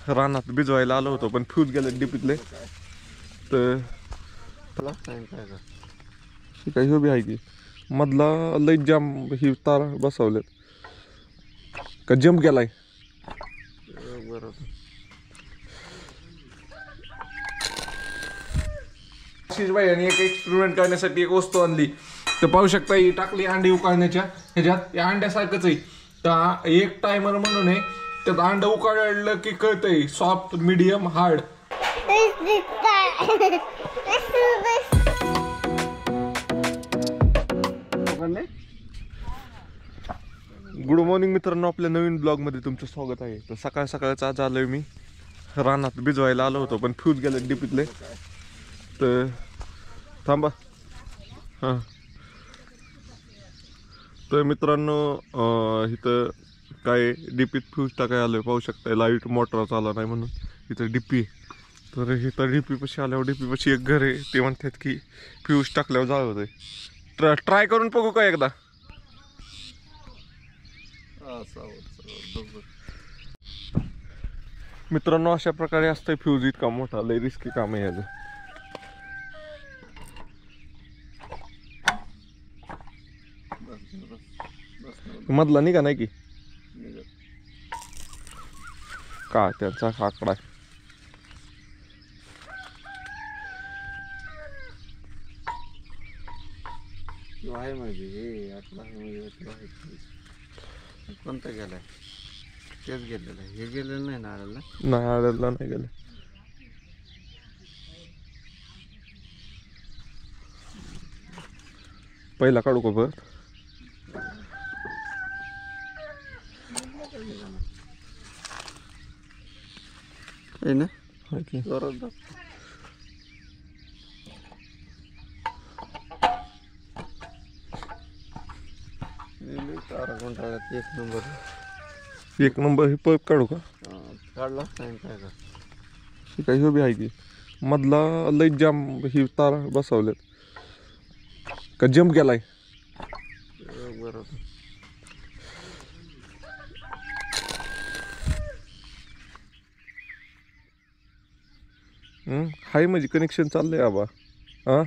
रानात भिजवायला आलो होतो पण फ्यूज गेले डीपीतले तर काही उभी आहे की मधला लई जाम ही तार बसवलेत का जंप गेलाय यांनी एक एक्सपेरिमेंट करण्यासाठी एक वस्तू आणली तर पाहू शकता ही टाकली अंडी उकाळण्याच्या ह्याच्यात या अंड्यासारखंच आहे तर एक टायमर म्हणून आहे त्यात अंड उकाळलं की कळतंय soft medium hard good morning मित्रांनो आपल्या नवीन ब्लॉग मध्ये तुमचं स्वागत आहे तर सकाळ सकाळच आज आलोय मी रानात भिजवायला आलो होतो पण फ्यूज गेले डीपीतले तर थांबा हां तर मित्रांनो इथं काय डीपीत फ्यूज टाकाय आलोय पाहू शकता लाईट मोटर चालला नाही म्हणून इथं डीपी तर इथं डीपी पाशी आल्यावर डीपी पाशी एक घर आहे ते म्हणतात की फ्यूज टाकल्यावर जाळ होते ट्राय करून बघू का एकदा मित्रांनो अशा प्रकारे असतंय फ्यूज इतका मोठा लय रिस्की काम आहे याचं मधला निघा नाही की का त्यांचा आकडा आहे म्हणजे हे आठला कोणता गेलाय तेच गेलेलं आहे हे गेलेलं नाही नारळला नाही आडला नाही गेलं पहिला काढू का परत आहे ना ओके जोरात तारा गुंडाळ्यात एक नंबर हे परत काढू का काढलाच नाही काय का ही काही उभी आहे की मधला लई जाम ही तार बसवलेत का जंप गेलाय बरोबर हाय म्हणजे कनेक्शन चाललंय आबा हा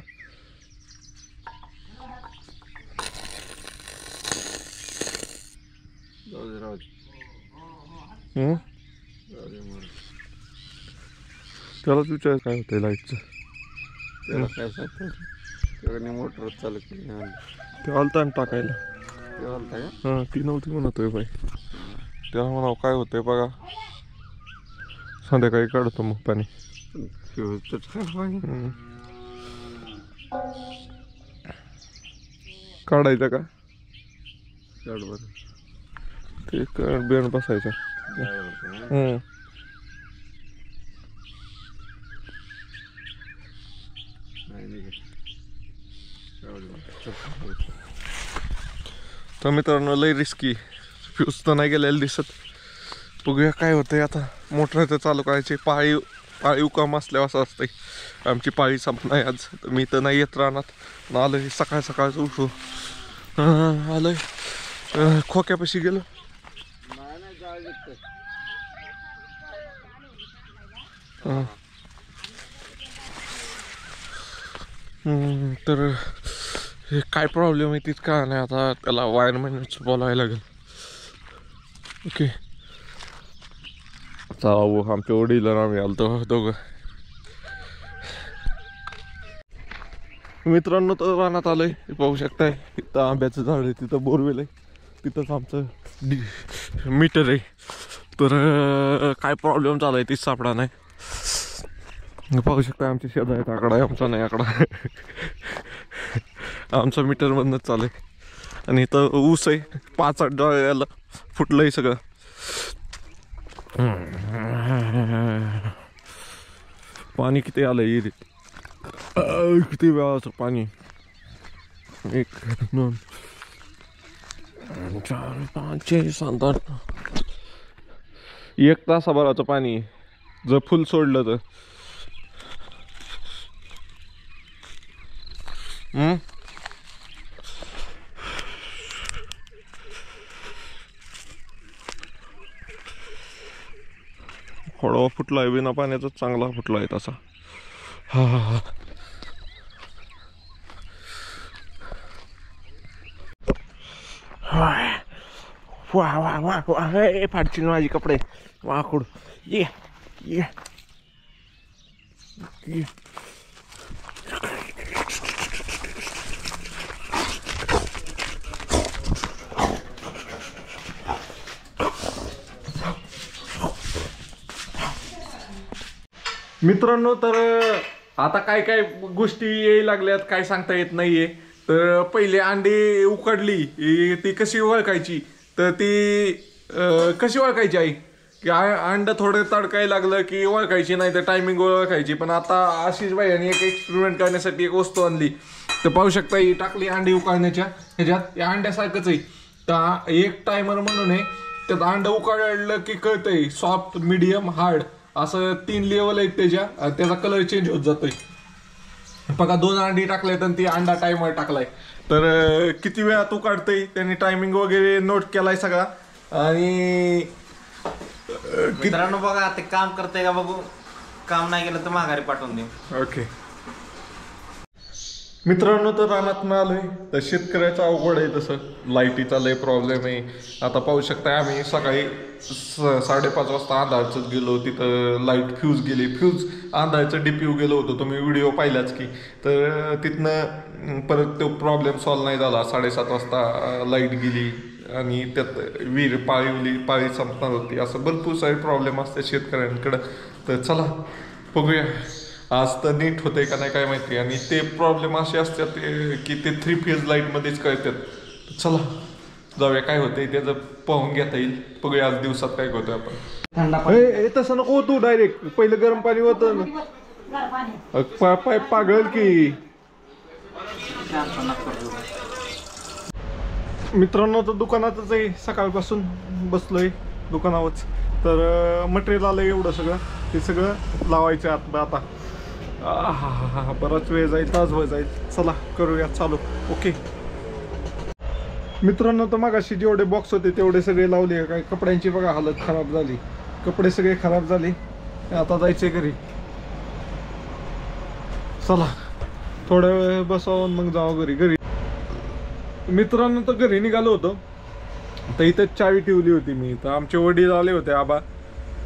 त्यालाच विचार काय होतंय लाईटचं त्याला काय सांगतो तेव्हा मोटर चालू केली ते आलता ना टाकायला तेव्हा का हां ती नव्हती म्हणतोय बाई त्याला म्हणावं काय होतंय बघा संध्याकाळी काढतो मग पाणी काढायचं का काढ बरं ते बेण बसायचं तर मित्रांनो लय रिस्की फ्यूज तर नाही गेलेलं दिसत बघूया काय होतंय आता मोटर तर चालू करायची पाळीव काम असल्यावर असं असतंय आमची पाळी संपणार आज मी तर नाही येत राहणार आलोय सकाळ सकाळच उठू आलोय खोक्यापाशी गेलो तर हे काय प्रॉब्लेम आहे तीच का नाही आता त्याला वायरमॅनच बोलायला लागेल ओके आता आमच्या वडील आम्ही आलतो दोघं मित्रांनो तर रानात आलोय पाहू शकताय इथं आंब्याचं झाड आहे तिथं बोरवेल आहे तिथंच आमचं मीटर आहे तर काय प्रॉब्लेम चालू आहे तीच सापडा नाही पाहू शकता आमच्या शेजारीत आकडा आहे आमचा नाही आकडा आमचा मीटर मधनच चालू आहे आणि इथं ऊस आहे 5-8 डोळ्याला फुटलं आहे सगळं पाणी किती आलं इरीत किती वेळाचं पाणी 1 2 4 5 6 7 8 1 तासाभराचं पाणी जर फुल सोडलं तर थोडा फुटला आहे, बिना पाण्याचा चांगला फुटला आहे तसा. हा हा हा. वा वा वा वा. हे फाडतील माझे कपडे. वाकुड ये ये ये. मित्रांनो, तर आता काय काय गोष्टी यायला लागल्यात, काय सांगता येत नाहीये. तर पहिले अंडी उकडली ती कशी ओळखायची, तर ती कशी ओळखायची आई, की अंड थोडं तडकायला लागलं की ओळखायची, नाही तर टायमिंग ओळखायची. पण आता आशिष भाई यांनी एक एक्सपेरिमेंट करण्यासाठी एक वस्तू आणली. तर पाहू शकता, ही टाकली अंडी उकडण्याच्या ह्याच्यात, या अंड्यासारखंच आहे. तर एक टायमर म्हणून आहे, त्यात अंड उकडलं की कळतंय सॉफ्ट, मीडियम, हार्ड असं 3 लेवल आहेत त्याच्या. त्याचा कलर चेंज होत जातोय. बघा 2 अंडी टाकलेत आणि ती अंडा टायमर टाकलाय. तर किती वेळात उकाडतंय त्यांनी टायमिंग वगैरे नोट केलाय सगळा. आणि मित्रांनो बघा ते काम करतंय का बघू, काम नाही केलं तर माघारी पाठवून देऊ. ओके मित्रांनो, तर रानात आलोय. तर शेतकऱ्याचं अवघड आहे तसं, लाईटीचा लय प्रॉब्लेम आहे. आता पाहू शकता, आम्ही सकाळी 5:30 वाजता अंधारच गेलो, तिथं लाईट फ्यूज गेली. फ्यूज अंधारचं DPU गेलो होतो, तुम्ही व्हिडिओ पाहिलाच की. तर तिथनं परत तो प्रॉब्लेम सॉल्व नाही झाला. 7:30 वाजता लाईट गेली आणि त्यात विहीर पाळी संपणार होती. असं भरपूर सारे प्रॉब्लेम असतात शेतकऱ्यांकडं. तर चला बघूया आज तर नीट होतंय का नाही काय माहिती. आणि ते प्रॉब्लेम असे असतात की ते 3 फेज लाईटमध्येच कळतात. चला जाऊया, काय होतंय त्याचं पाहून घेता येईल. बघूया आज दिवसात काय होतंय आपण. तसं नको तू डायरेक्ट, पहिलं गरम पाणी होतं पागल की. मित्रांनो, तर दुकानातच आहे, सकाळपासून बसलोय दुकानावरच. तर मटेरियल आलं एवढं सगळं, ते सगळं लावायचं आता. हा बराच वेळ जाईल, तासभर जाईल. चला करूया चालू. ओके मित्रांनो, तर मगाशी जेवढे बॉक्स होते तेवढे सगळे लावले. काय कपड्यांची बघा हालत खराब झाली, कपडे सगळे खराब झाले. आता जायचे घरी. चला थोड्या वेळ बसावं मग जावं घरी. मित्रांनो, तर घरी निघालो होतो, तर इथं चावी ठेवली होती मी. तर आमचे वडील आले होते आबा,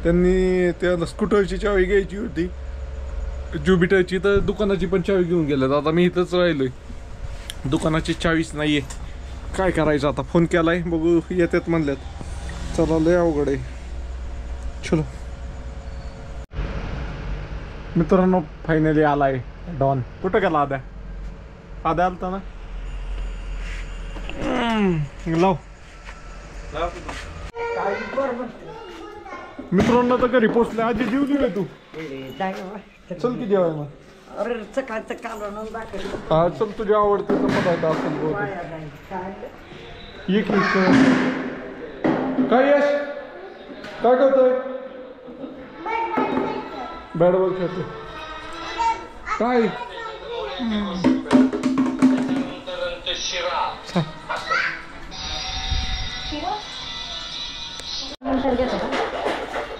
त्यांनी त्या स्कूटरची चावी घ्यायची होती, ज्युपिटरची. तर दुकानाची पण चावी घेऊन गेल्यात. आता मी इथंच राहिलोय, दुकानाची चावीच नाहीये. काय करायचं आता, फोन केलाय, बघू येतात म्हणल्यात. चला लय अवघड आहे. चलो मित्रांनो, फायनली आलाय डॉन. कुठं गेला आद्या आलता ना. लाव मित्रांनो, तर घरी पोचले. आजी जेवली रे तू? चल की जेवाय मग. हा चल, तुझ्या आवडतीचा पदार्थ असेल एक. काय यश, काय करतोय? बॅट बॉल खेळतोय काय?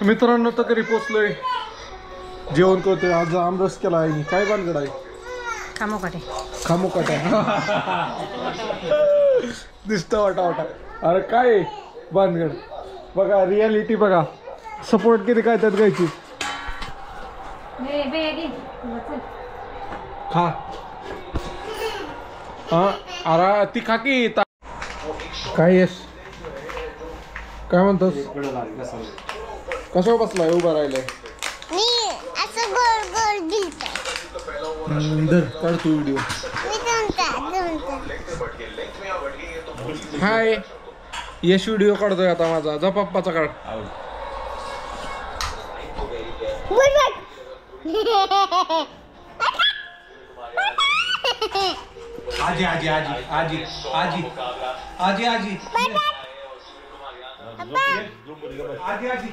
मित्रांनो, तर घरी पोचलोय, जेवण करतोय. आज आमरस केला आहे. काय भानगड आहे? खामोकाटे दिसतं वाटा. अरे काय भानगड बघा, रियालिटी बघा, सपोर्ट किती काय त्यात घ्यायची. खा अरे ती खा की. काय यश, काय म्हणतोस? कशावर बसलाय, उभा राहिलाय? काढ तू व्हिडिओ. हाय यश, व्हिडिओ काढतोय आता माझा. जा पप्पाचा काढ. आजी आजी आजी आजी आजी आजी आजी आजी आजी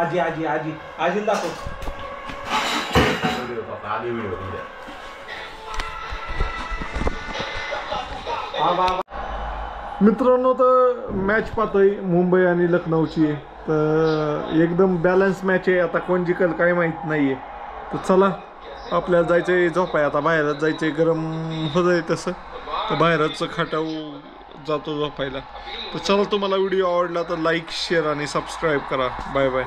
आजी आजी आजी आजीला दाखव. मित्रांनो तर मॅच पाहतोय मुंबई आणि लखनौची. तर एकदम बॅलन्स मॅच आहे. आता कोण जिंकल काही माहीत नाहीये. तर चला आपल्याला जायचंय झोपाय. आता बाहेरच जायचंय. गरम होत आहे तसं तर बाहेरच खाटाव जातो झोपायला. तर चला तुम्हाला व्हिडिओ आवडला तर लाईक शेअर आणि सबस्क्राईब करा. Bye bye.